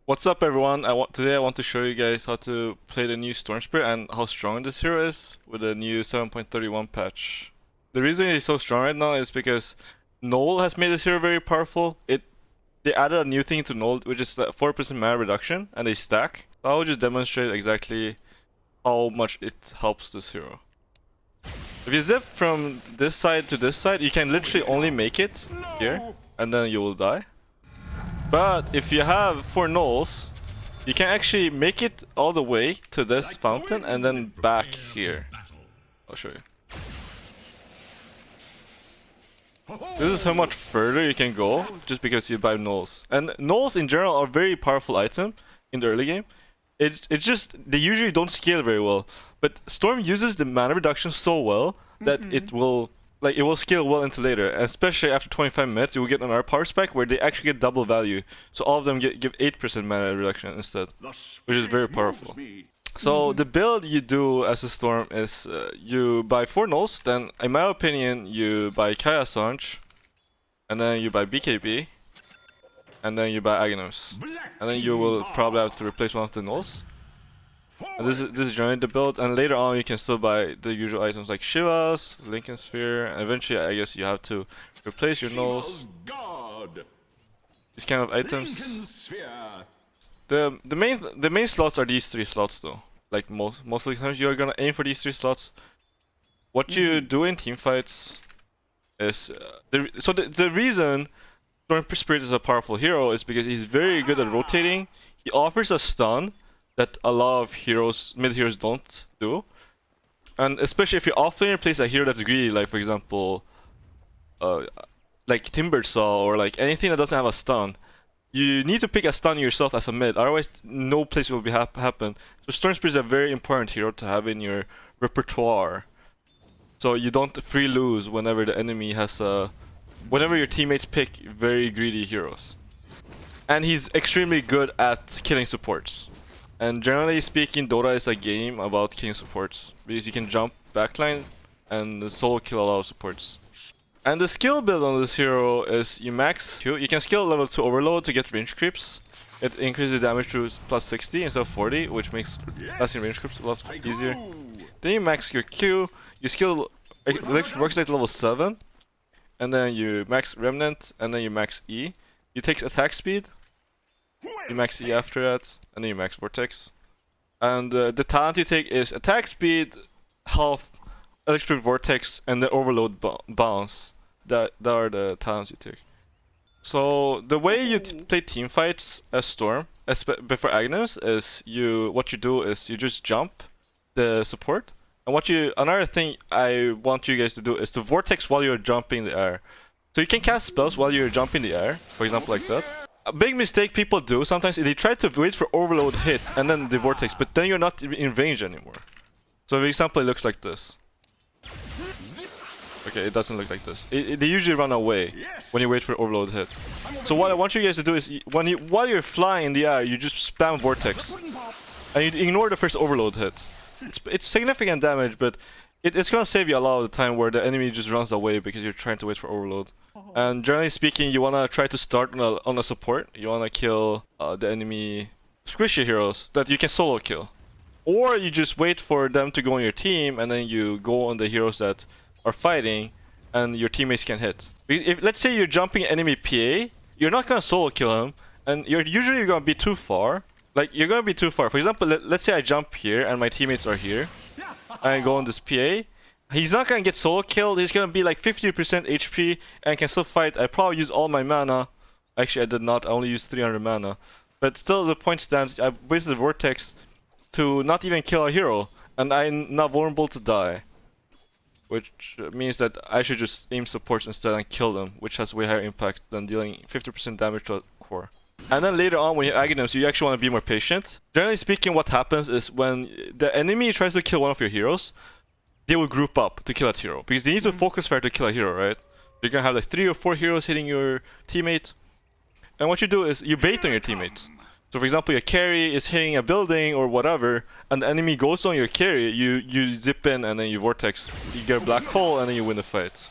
What's up, everyone? Today I want to show you guys how to play the new Storm Spirit and how strong this hero is with the new 7.31 patch. The reason he's so strong right now is because Null has made this hero very powerful. They added a new thing to Null, which is the 4% mana reduction, and they stack. So I will just demonstrate exactly how much it helps this hero. If you zip from this side to this side, you can literally only make it here, and then you will die. But if you have 4 nulls, you can actually make it all the way to this fountain and then back here. I'll show you. This is how much further you can go just because you buy nulls. And nulls in general are a very powerful item in the early game. It's just, they usually don't scale very well. But Storm uses the mana reduction so well that it will scale well into later, especially after 25 minutes. You will get another power spike where they actually get double value. So all of them give 8% mana reduction instead, which is very powerful. So the build you do as a Storm is you buy 4 nulls, then in my opinion you buy Kaya Sanj, and then you buy BKB, and then you buy Aghanim. And then you will probably have to replace one of the nulls. And this is generally the build, and later on you can still buy the usual items like Shiva's, Lincoln Sphere, and eventually I guess you have to replace your nulls. These kind of items. The main slots are these 3 slots though. Like most of the times you're gonna aim for these 3 slots. What you do in teamfights is the reason Storm Spirit is a powerful hero is because he's very good at rotating. He offers a stun that a lot of heroes, mid heroes don't do. And especially if you often replace a hero that's greedy, like for example, like Timbersaw or like anything that doesn't have a stun, you need to pick a stun yourself as a mid, otherwise no place will be happen. So Storm Spirit is a very important hero to have in your repertoire. So you don't free lose whenever the enemy has whenever your teammates pick very greedy heroes. And he's extremely good at killing supports. And generally speaking, Dota is a game about killing supports, because you can jump backline and solo kill a lot of supports. And the skill build on this hero is you max Q. You can skill level 2 overload to get range creeps. It increases the damage to plus 60 instead of 40, which makes lasting range creeps a lot easier. Then you max your Q, you skill Electric Works at level 7, and then you max Remnant, and then you max E. You take attack speed, you max E after that, and then you max Vortex. And the talent you take is attack speed, health, electric vortex, and the overload bounce. That are the talents you take. So the way you play team fights as Storm, before Aghanim, is what you do is you just jump the support. And another thing I want you guys to do is to vortex while you're jumping in the air. So you can cast spells while you're jumping in the air, for example like that. A big mistake people do sometimes is they try to wait for overload hit and then the vortex, but then you're not in range anymore. So for example, it looks like this. Okay, it doesn't look like this. They usually run away when you wait for overload hit. So what I want you guys to do is while you're flying in the air, you just spam vortex, and you ignore the first overload hit. It's significant damage, but it's gonna save you a lot of the time where the enemy just runs away because you're trying to wait for overload. And generally speaking, you wanna try to start on a support. You wanna kill the enemy squishy heroes that you can solo kill, or you just wait for them to go on your team and then you go on the heroes that are fighting and your teammates can hit. If let's say you're jumping enemy PA, you're not gonna solo kill him, and you're usually gonna be too far. Like you're gonna be too far. For example, let's say I jump here and my teammates are here, and I go on this PA. He's not gonna get solo killed. He's gonna be like 50% HP and can still fight. I probably use all my mana. Actually, I did not. I only used 300 mana. But still, the point stands. I've wasted the vortex to not even kill a hero, and I'm not vulnerable to die. Which means that I should just aim supports instead and kill them, which has way higher impact than dealing 50% damage to a core. And then later on, when you Aghanim, you actually want to be more patient. Generally speaking, what happens is when the enemy tries to kill one of your heroes, they will group up to kill that hero, because they need to focus fire to kill a hero, right? You're gonna have like 3 or 4 heroes hitting your teammate, and what you do is you bait on your teammates. So for example, your carry is hitting a building or whatever, and the enemy goes on your carry, you zip in and then you vortex, you get a black hole, and then you win the fight.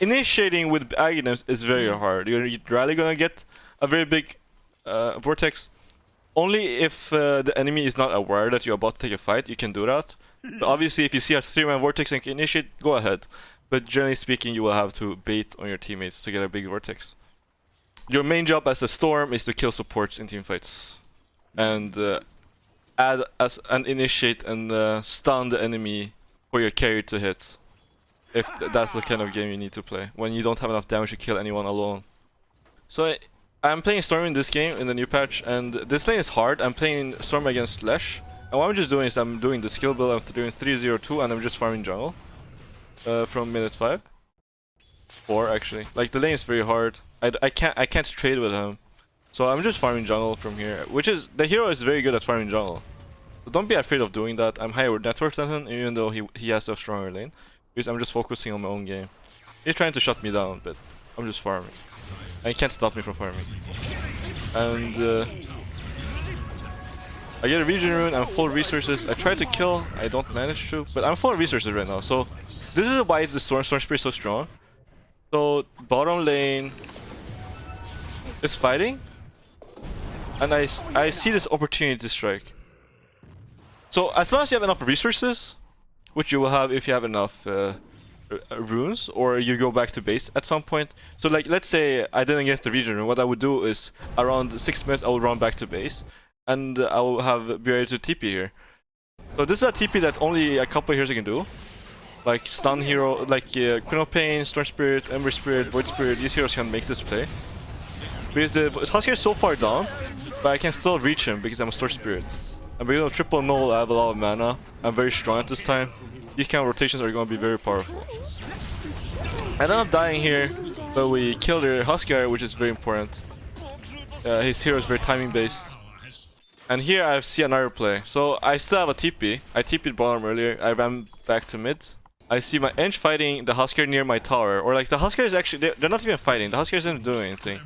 Initiating with Aghanim is very hard. You're rarely gonna get a very big vortex, Only if the enemy is not aware that you're about to take a fight, you can do that. But obviously, if you see a 3-man vortex and can initiate, go ahead. But generally speaking, you will have to bait on your teammates to get a big vortex. Your main job as a storm is to kill supports in team fights, and add as an initiate and stun the enemy for your carry to hit. If that's the kind of game you need to play, when you don't have enough damage to kill anyone alone. So I'm playing Storm in this game in the new patch, and this lane is hard. I'm playing Storm against Lesh, and what I'm just doing is I'm doing the skill build. I'm doing 3-0-2, and I'm just farming jungle from minute 5, 4 actually. Like the lane is very hard. I can't trade with him, so I'm just farming jungle from here. Which is, the hero is very good at farming jungle, so don't be afraid of doing that. I'm higher net worth than him, even though he has a stronger lane, because I'm just focusing on my own game. He's trying to shut me down, but I'm just farming. And he can't stop me from farming. And I get a region rune, I'm full resources. I try to kill, I don't manage to, but I'm full of resources right now. So this is why the Storm Spirit is so strong. So bottom lane is fighting, and I see this opportunity to strike. So as long as you have enough resources, which you will have if you have enough runes, or you go back to base at some point. So like, let's say I didn't get the region rune, what I would do is around 6 minutes I will run back to base, and I will be ready to TP here. So this is a TP that only a couple of heroes can do. Like stun hero, like Queen of Pain, Storm Spirit, Ember Spirit, Void Spirit, these heroes can make this play. Because the Husker is so far down, but I can still reach him because I'm a Storm Spirit. And because of triple null, I have a lot of mana. I'm very strong at this time. These kind of rotations are going to be very powerful. And then I'm dying here, but we kill their Husker, which is very important. His hero is very timing based. And here I see another play. So I still have a TP. I TP'd bottom earlier. I ran back to mid. I see my Ench fighting the Husker near my tower. Or like the Husker is actually, they're not even fighting. The Husker isn't doing anything.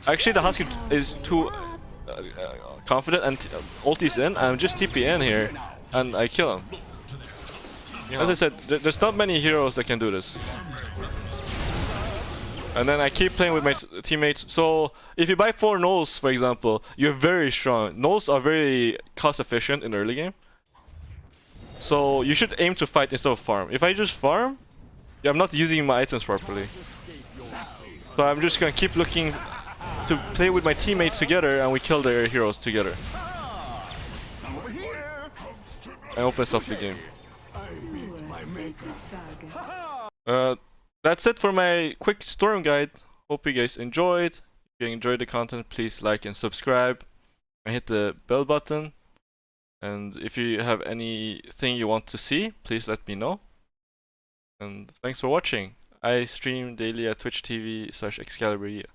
Actually the Husker is too confident and ulti's in. I'm just TP in here and I kill him. As I said, there's not many heroes that can do this. And then I keep playing with my teammates. So if you buy 4 Knolls, for example, you're very strong. Knolls are very cost efficient in the early game. So you should aim to fight instead of farm. If I just farm, I'm not using my items properly. So I'm just gonna keep looking to play with my teammates together, and we kill their heroes together. I opens up the game. That's it for my quick Storm guide. Hope you guys enjoyed. If you enjoyed the content, please like and subscribe and hit the bell button. And if you have anything you want to see, please let me know. And thanks for watching. I stream daily at Twitch TV/Xcalibur.